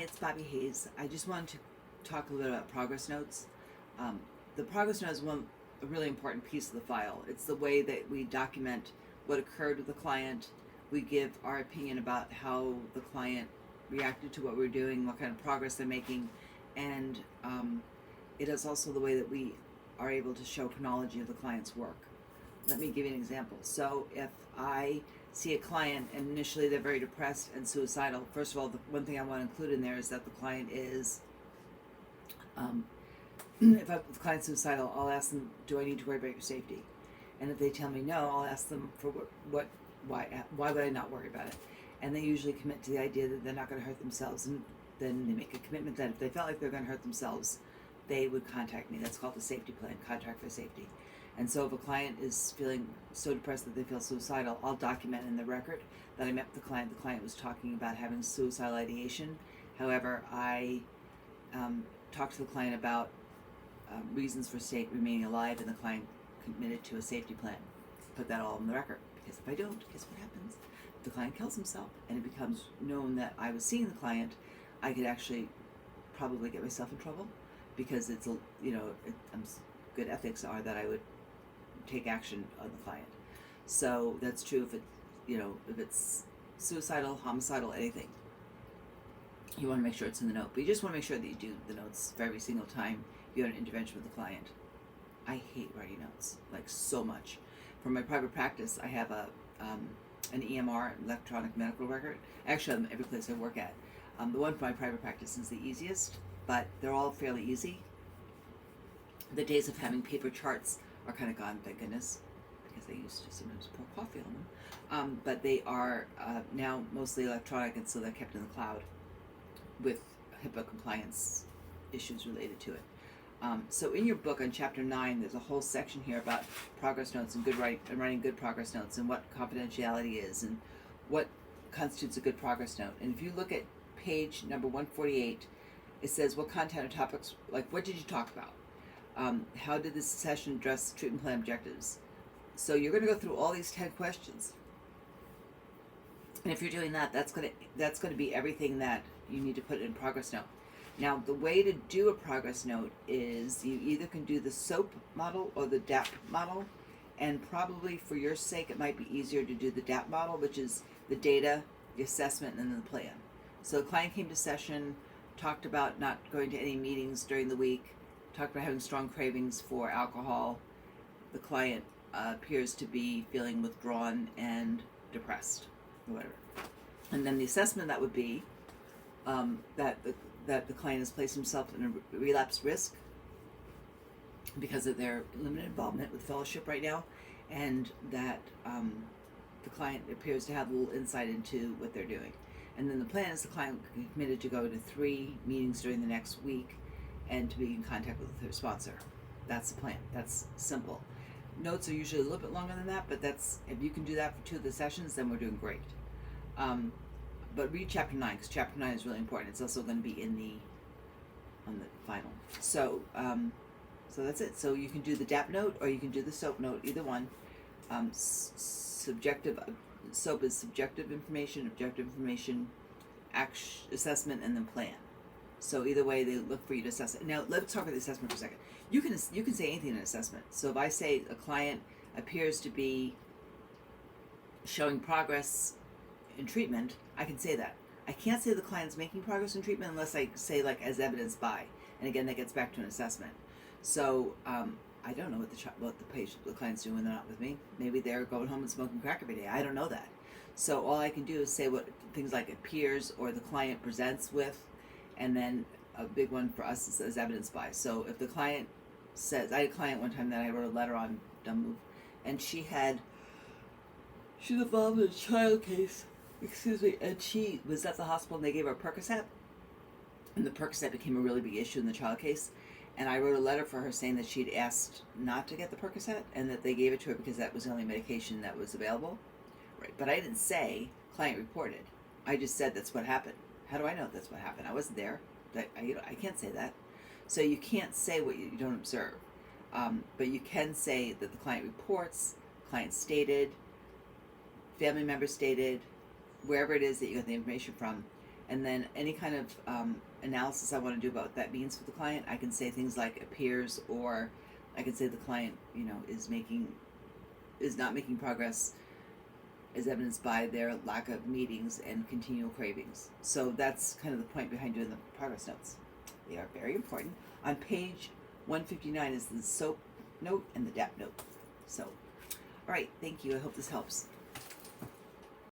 it's Bobby Hayes. I just wanted to talk a little bit about progress notes. The progress note is a really important piece of the file. It's the way that we document what occurred with the client. We give our opinion about how the client reacted to what we're doing, what kind of progress they're making, and it is also the way that we are able to show chronology of the client's work. Let me give you an example. So if I see a client and initially they're very depressed and suicidal, first of all, the one thing I want to include in there is that the client is, if the client's suicidal, I'll ask them, do I need to worry about your safety? And if they tell me no, I'll ask them for why would I not worry about it? And they usually commit to the idea that they're not going to hurt themselves, and then they make a commitment that if they felt like they're going to hurt themselves, they would contact me. That's called the safety plan, contract for safety. And so if a client is feeling so depressed that they feel suicidal, I'll document in the record that I met with the client. The client was talking about having suicidal ideation. However, I talked to the client about reasons for remaining alive, and the client committed to a safety plan. Put that all in the record, because if I don't, guess what happens? The client kills himself, and it becomes known that I was seeing the client. I could actually probably get myself in trouble, because it's good ethics are that I would take action on the client. So that's true if it's suicidal, homicidal, anything. You want to make sure it's in the note, but you just want to make sure that you do the notes for every single time you have an intervention with the client. I hate writing notes, like, so much. For my private practice, I have an EMR, electronic medical record. Actually, every place I work at. The one for my private practice is the easiest, but they're all fairly easy. The days of having paper charts are kind of gone, thank goodness, because I used to sometimes pour coffee on them. But they are now mostly electronic, and so they're kept in the cloud with HIPAA compliance issues related to it. So in your book on chapter 9, there's a whole section here about progress notes and writing good progress notes, and what confidentiality is, and what constitutes a good progress note. And if you look at page number 148, it says what content or topics, like what did you talk about? How did this session address treatment plan objectives? So you're going to go through all these 10 questions. And if you're doing that, that's going to be everything that you need to put in progress note. Now, the way to do a progress note is you either can do the SOAP model or the DAP model, and probably for your sake, it might be easier to do the DAP model, which is the data, the assessment, and then the plan. So the client came to session, talked about not going to any meetings during the week, talked about having strong cravings for alcohol. The client appears to be feeling withdrawn and depressed, or whatever. And then the assessment, that would be that the client has placed himself in a relapse risk because of their limited involvement with fellowship right now, and that the client appears to have a little insight into what they're doing. And then the plan is the client committed to go to 3 meetings during the next week and to be in contact with their sponsor. That's the plan. That's simple. Notes are usually a little bit longer than that, but if you can do that for 2 of the sessions, then we're doing great. But read chapter 9, because chapter 9 is really important. It's also going to be on the final. So that's it. So you can do the DAP note or you can do the SOAP note, either one. SOAP is subjective information, objective information, assessment, and then plan. So either way, they look for you to assess it. Now let's talk about the assessment for a second. You can say anything in an assessment. So if I say a client appears to be showing progress in treatment, I can say that. I can't say the client's making progress in treatment unless I say, like, as evidenced by. And again, that gets back to an assessment. So I don't know what the client's doing when they're not with me. Maybe they're going home and smoking crack every day. I don't know that. So all I can do is say what things like appears or the client presents with, and then a big one for us is as evidenced by. So if the client says, I had a client one time that I wrote a letter on, dumb move, and she's involved in a child case. And she was at the hospital and they gave her a Percocet, and the Percocet became a really big issue in the child case, and I wrote a letter for her saying that she'd asked not to get the Percocet and that they gave it to her because that was the only medication that was available. Right. But I didn't say client reported. I just said that's what happened. How do I know that's what happened? I wasn't there. I can't say that. So you can't say what you don't observe. But you can say that the client reports, client stated, family member stated, wherever it is that you got the information from, And then any kind of analysis I want to do about what that means for the client, I can say things like appears, or I can say the client, is not making progress as evidenced by their lack of meetings and continual cravings. So that's kind of the point behind doing the progress notes. They are very important. On page 159 is the SOAP note and the DAP note. So, all right, thank you. I hope this helps.